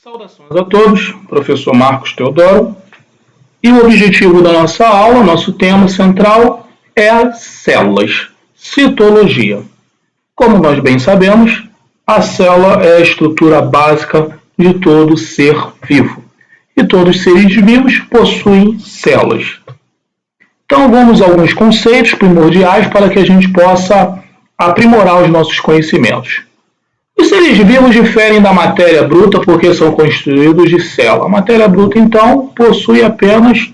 Saudações a todos, professor Marcos Teodoro. E o objetivo da nossa aula, nosso tema central, é células, citologia. Como nós bem sabemos, a célula é a estrutura básica de todo ser vivo. E todos os seres vivos possuem células. Então vamos a alguns conceitos primordiais para que a gente possa aprimorar os nossos conhecimentos. Os seres vivos diferem da matéria bruta porque são constituídos de célula. A matéria bruta, então, possui apenas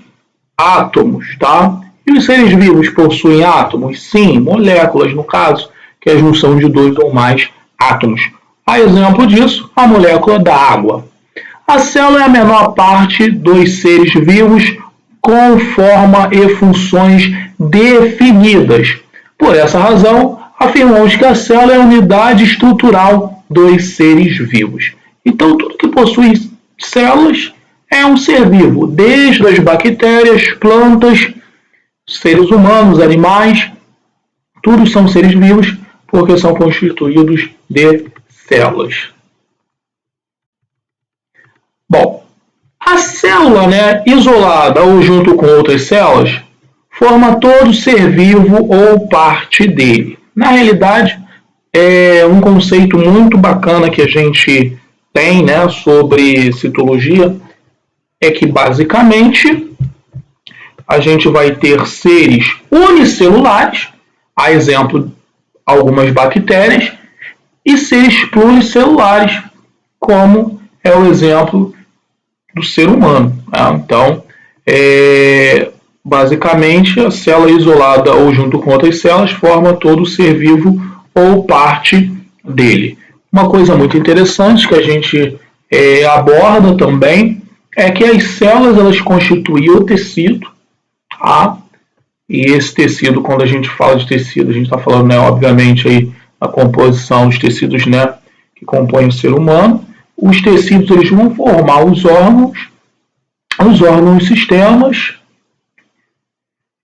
átomos, tá? E os seres vivos possuem átomos? Sim, moléculas, no caso, que é a junção de dois ou mais átomos. A exemplo disso, a molécula da água. A célula é a menor parte dos seres vivos com forma e funções definidas. Por essa razão, afirmamos que a célula é a unidade estrutural dos seres vivos. Então, tudo que possui células é um ser vivo, desde as bactérias, plantas, seres humanos, animais, tudo são seres vivos porque são constituídos de células. Bom, a célula, isolada ou junto com outras células, forma todo ser vivo ou parte dele. Na realidade, é um conceito muito bacana que a gente tem, sobre citologia, é que basicamente a gente vai ter seres unicelulares, a exemplo algumas bactérias, e seres pluricelulares, como é o exemplo do ser humano. Então, basicamente, a célula isolada ou junto com outras células forma todo ser vivo ou parte dele. Uma coisa muito interessante que a gente aborda também é que as células elas constituem o tecido, e esse tecido, quando a gente fala de tecido, a gente está falando, obviamente, aí, a composição dos tecidos que compõem o ser humano. Os tecidos eles vão formar os órgãos sistemas,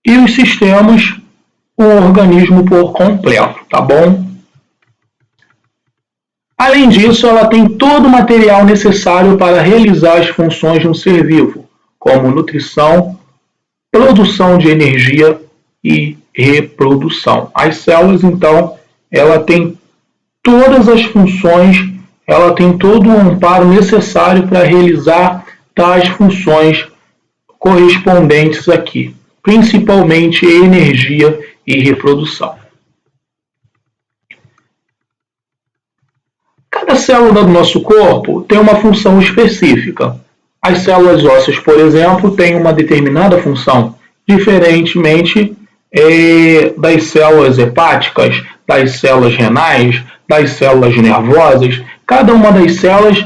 e os sistemas o organismo por completo, tá bom? Além disso, ela tem todo o material necessário para realizar as funções de um ser vivo, como nutrição, produção de energia e reprodução. As células, então, ela tem todas as funções, ela tem todo o amparo necessário para realizar tais funções correspondentes aqui, principalmente energia e reprodução. Cada célula do nosso corpo tem uma função específica. As células ósseas, por exemplo, têm uma determinada função, diferentemente das células hepáticas, das células renais, das células nervosas. Cada uma das células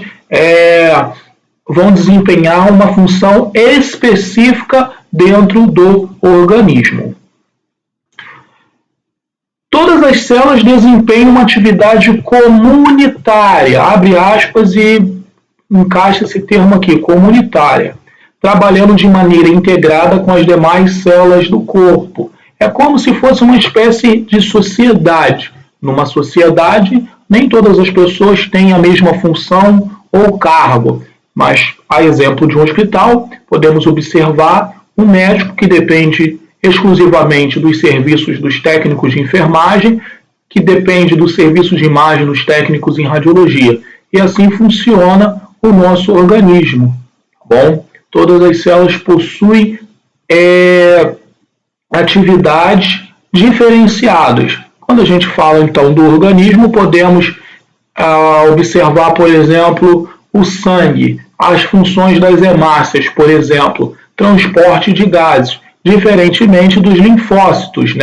vão desempenhar uma função específica dentro do organismo. Todas as células desempenham uma atividade comunitária, abre aspas e encaixa esse termo aqui, comunitária, trabalhando de maneira integrada com as demais células do corpo. É como se fosse uma espécie de sociedade. Numa sociedade, nem todas as pessoas têm a mesma função ou cargo, mas, a exemplo de um hospital, podemos observar um médico que depende exclusivamente dos serviços dos técnicos de enfermagem, que depende do serviço de imagem dos técnicos em radiologia. E assim funciona o nosso organismo. Bom, todas as células possuem atividades diferenciadas. Quando a gente fala, então, do organismo, podemos observar, por exemplo, o sangue, as funções das hemácias, por exemplo, transporte de gases, diferentemente dos linfócitos,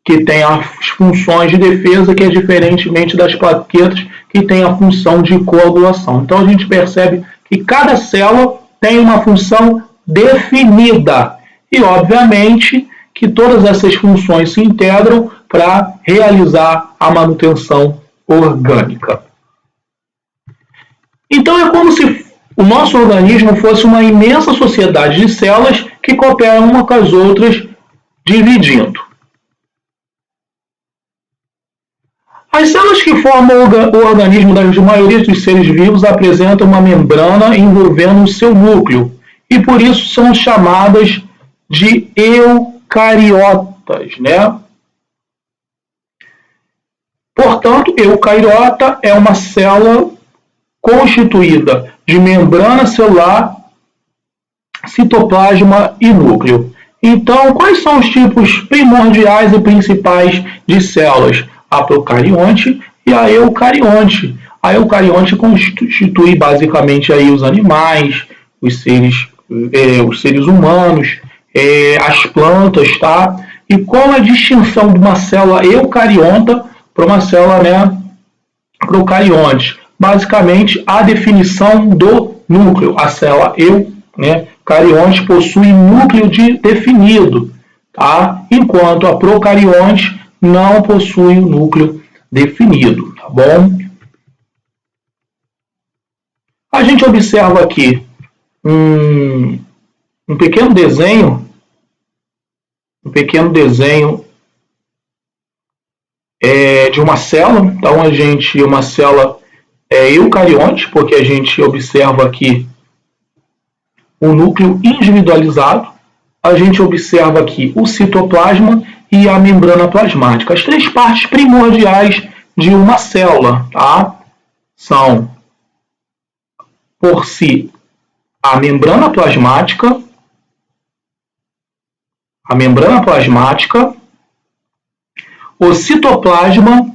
que tem as funções de defesa, que é diferentemente das plaquetas, que tem a função de coagulação. Então a gente percebe que cada célula tem uma função definida e, obviamente, que todas essas funções se integram para realizar a manutenção orgânica. Então é como se o nosso organismo fosse uma imensa sociedade de células que cooperam uma com as outras, dividindo. As células que formam o organismo da maioria dos seres vivos apresentam uma membrana envolvendo o seu núcleo e por isso são chamadas de eucariotas, né? Portanto, eucariota é uma célula constituída de membrana celular, citoplasma e núcleo. Então, quais são os tipos primordiais e principais de células? A procarionte e a eucarionte. A eucarionte constitui basicamente aí os animais, os seres humanos, as plantas, tá? E qual a distinção de uma célula eucariota para uma célula, né, procarionte? Basicamente, a definição do núcleo. A célula eucarionte possui núcleo definido, tá? Enquanto a procarionte não possui um núcleo definido, tá bom? A gente observa aqui um pequeno desenho, de uma célula. Então, uma célula eucarionte, porque a gente observa aqui o núcleo individualizado, a gente observa aqui o citoplasma e a membrana plasmática. As três partes primordiais de uma célula, tá? São, por si, a membrana plasmática, o citoplasma,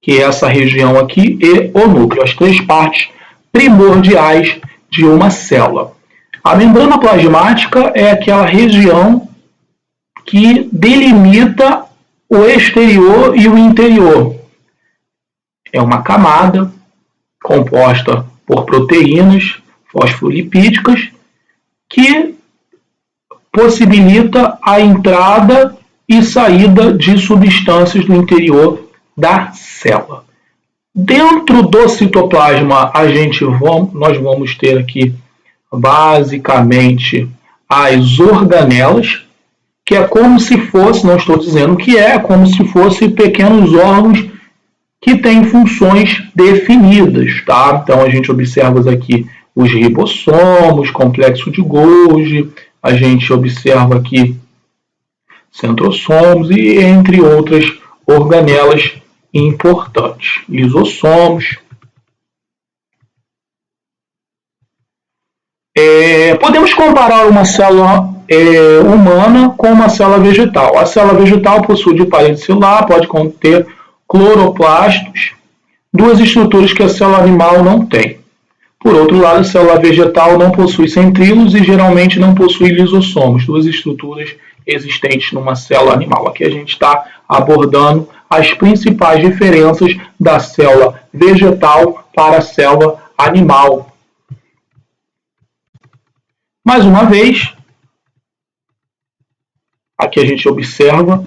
que é essa região aqui, e o núcleo, as três partes primordiais de uma célula. A membrana plasmática é aquela região que delimita o exterior e o interior. É uma camada composta por proteínas fosfolipídicas que possibilita a entrada e saída de substâncias do interior da célula. Dentro do citoplasma, nós vamos ter aqui basicamente as organelas, que é como se fosse, não estou dizendo que é como se fosse pequenos órgãos que têm funções definidas, tá? Então a gente observa aqui os ribossomos, complexo de Golgi, a gente observa aqui centrossomos e entre outras organelas importantes, lisossomos. Podemos comparar uma célula humana com uma célula vegetal. A célula vegetal possui de parede celular, pode conter cloroplastos, duas estruturas que a célula animal não tem. Por outro lado, a célula vegetal não possui centríolos e geralmente não possui lisossomos, duas estruturas existentes numa célula animal. Aqui a gente está abordando as principais diferenças da célula vegetal para a célula animal. Mais uma vez, aqui a gente observa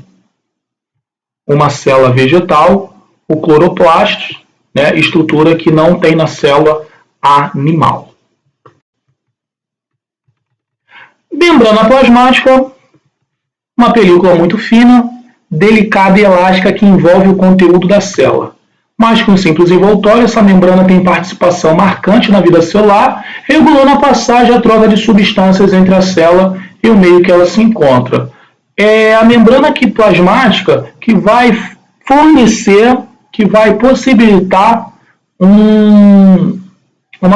uma célula vegetal, o cloroplasto, né, estrutura que não tem na célula animal. Membrana plasmática, uma película muito fina, delicada e elástica que envolve o conteúdo da célula. Mais que um simples envoltório, essa membrana tem participação marcante na vida celular, regulando a passagem e a troca de substâncias entre a célula e o meio que ela se encontra. É a membrana plasmática que vai fornecer, que vai possibilitar uma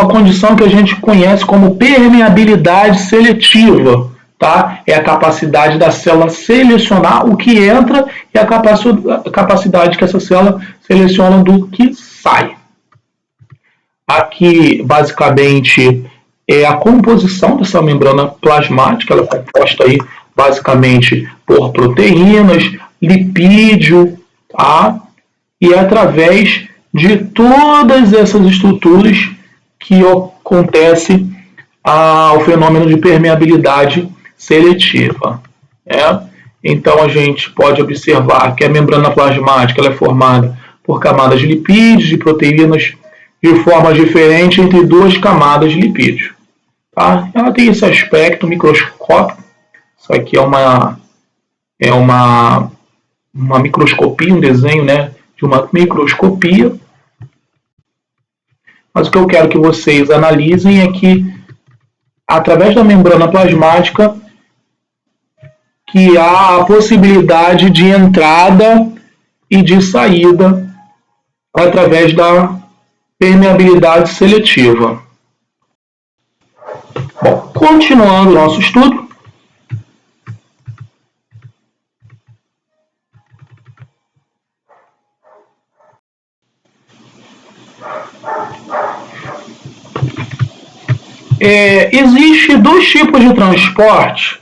condição que a gente conhece como permeabilidade seletiva. Tá? É a capacidade da célula selecionar o que entra e a capacidade que essa célula seleciona do que sai. Aqui, basicamente, é a composição dessa membrana plasmática. Ela é composta aí, basicamente, por proteínas, lipídio, tá? E é através de todas essas estruturas que acontece o fenômeno de permeabilidade seletiva. Então a gente pode observar que a membrana plasmática ela é formada por camadas de lipídios e proteínas de forma diferente entre duas camadas de lipídios. Tá? Ela tem esse aspecto microscópico. Isso aqui é uma microscopia, um desenho, né, de uma microscopia. Mas o que eu quero que vocês analisem é que, através da membrana plasmática, que há a possibilidade de entrada e de saída através da permeabilidade seletiva. Bom, continuando o nosso estudo, existe dois tipos de transporte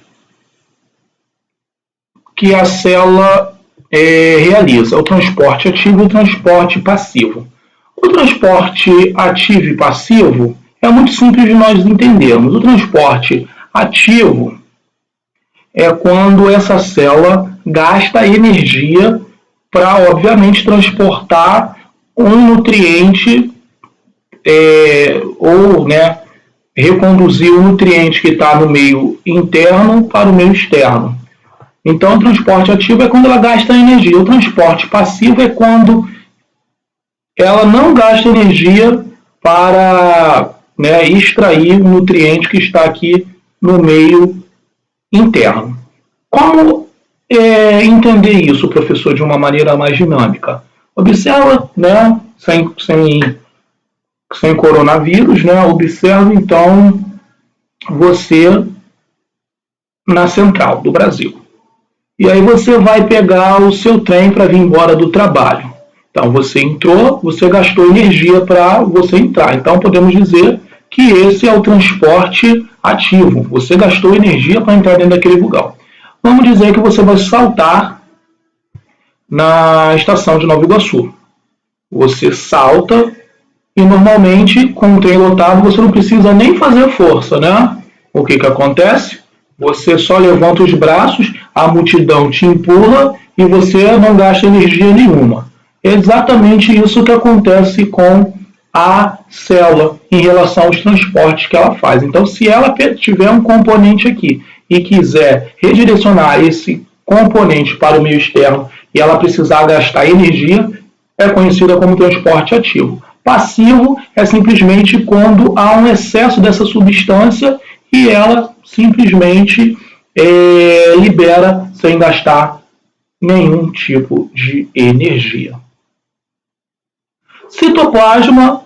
que a célula realiza: o transporte ativo e o transporte passivo. O transporte ativo e passivo é muito simples de nós entendermos. O transporte ativo é quando essa célula gasta energia para, obviamente, transportar um nutriente ou reconduzir o nutriente que está no meio interno para o meio externo. Então, o transporte ativo é quando ela gasta energia. O transporte passivo é quando ela não gasta energia para extrair o nutriente que está aqui no meio interno. Como entender isso, professor, de uma maneira mais dinâmica? Observa, sem coronavírus, observa então você na central do Brasil. E aí você vai pegar o seu trem para vir embora do trabalho. Então você entrou, você gastou energia para você entrar. Então podemos dizer que esse é o transporte ativo. Você gastou energia para entrar dentro daquele vagão. Vamos dizer que você vai saltar na estação de Nova Iguaçu. Você salta e normalmente com o trem lotado você não precisa nem fazer força, né? O que acontece? Você só levanta os braços, a multidão te empurra e você não gasta energia nenhuma. É exatamente isso que acontece com a célula em relação aos transportes que ela faz. Então, se ela tiver um componente aqui e quiser redirecionar esse componente para o meio externo e ela precisar gastar energia, é conhecida como transporte ativo. Passivo é simplesmente quando há um excesso dessa substância e ela simplesmente libera sem gastar nenhum tipo de energia. Citoplasma,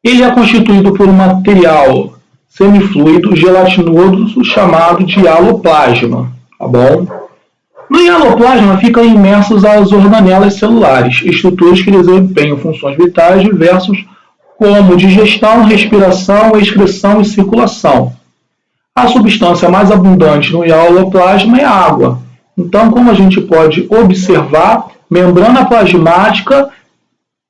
ele é constituído por um material semifluido gelatinoso chamado de hialoplasma, tá bom? No hialoplasma ficam imersos as organelas celulares, estruturas que desempenham funções vitais diversas como digestão, respiração, excreção e circulação. A substância mais abundante no hialoplasma é a água. Então, como a gente pode observar, membrana plasmática,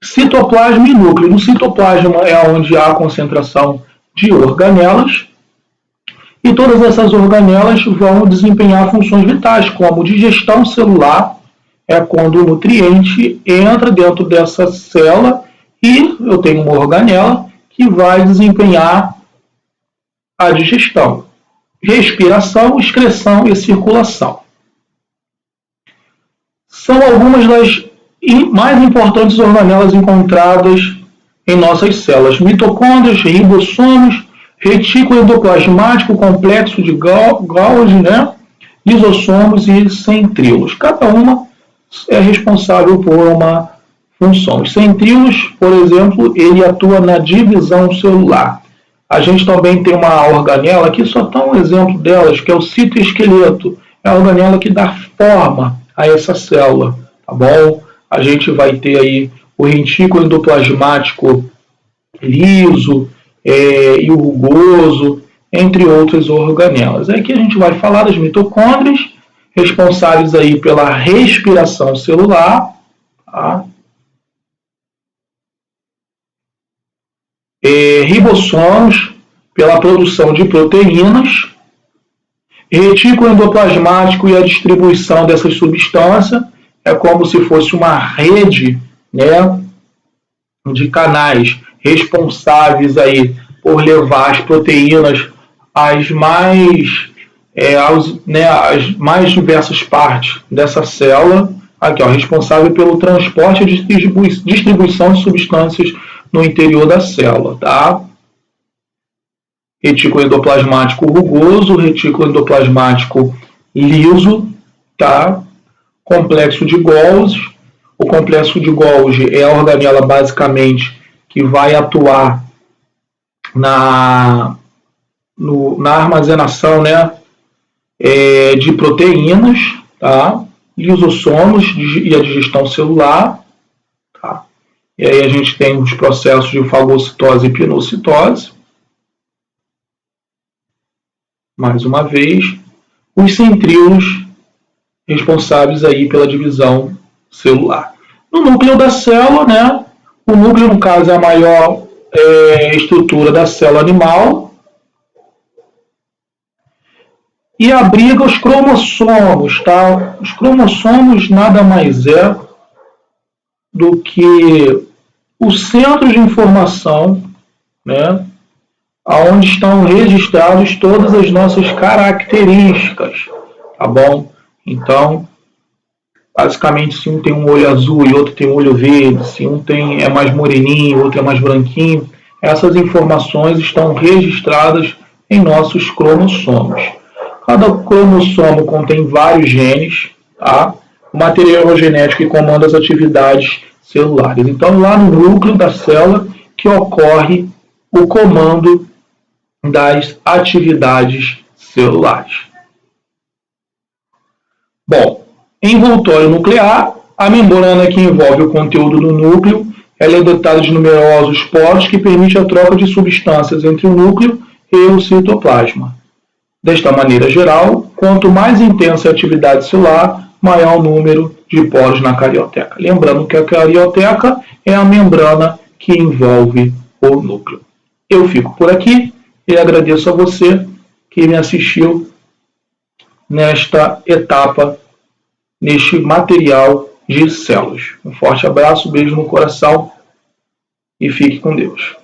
citoplasma e núcleo. No citoplasma é onde há a concentração de organelas e todas essas organelas vão desempenhar funções vitais, como digestão celular, é quando o nutriente entra dentro dessa célula e eu tenho uma organela que vai desempenhar a digestão. Respiração, excreção e circulação. São algumas das mais importantes organelas encontradas em nossas células: mitocôndrias, ribossomos, retículo endoplasmático, complexo de Golgi, lisossomos e centríolos. Cada uma é responsável por uma função. Os centríolos, por exemplo, ele atua na divisão celular. A gente também tem uma organela, aqui só está um exemplo delas, que é o citoesqueleto. É a organela que dá forma a essa célula, tá bom? A gente vai ter aí o retículo endoplasmático liso e o rugoso, entre outras organelas. Aqui a gente vai falar das mitocôndrias, responsáveis aí pela respiração celular, tá? Ribossomos, pela produção de proteínas, retículo endoplasmático e a distribuição dessas substâncias, é como se fosse uma rede, de canais responsáveis aí por levar as proteínas às mais diversas partes dessa célula, Aqui, ó, responsável pelo transporte e distribuição de substâncias no interior da célula, tá? Retículo endoplasmático rugoso, retículo endoplasmático liso, tá? Complexo de Golgi. O complexo de Golgi é a organela basicamente que vai atuar na armazenação, né, de proteínas, tá? Lisossomos e a digestão celular, tá? E aí a gente tem os processos de fagocitose e pinocitose. Mais uma vez, os centríolos responsáveis aí pela divisão celular. No núcleo da célula, né? O núcleo, no caso, é a maior estrutura da célula animal e abriga os cromossomos, tá? Os cromossomos nada mais é do que o centro de informação, né? Onde estão registradas todas as nossas características, tá bom? Então, basicamente, se um tem um olho azul e outro tem um olho verde, se um é mais moreninho, outro é mais branquinho, essas informações estão registradas em nossos cromossomos. Cada cromossomo contém vários genes, tá? O material genético que comanda as atividades celulares. Então, lá no núcleo da célula que ocorre o comando das atividades celulares. Bom, envoltório nuclear, a membrana que envolve o conteúdo do núcleo, ela é dotada de numerosos poros que permite a troca de substâncias entre o núcleo e o citoplasma. Desta maneira geral, quanto mais intensa a atividade celular, maior o número de poros na carioteca. Lembrando que a carioteca é a membrana que envolve o núcleo. Eu fico por aqui e agradeço a você que me assistiu nesta etapa, neste material de células. Um forte abraço, beijo no coração e fique com Deus.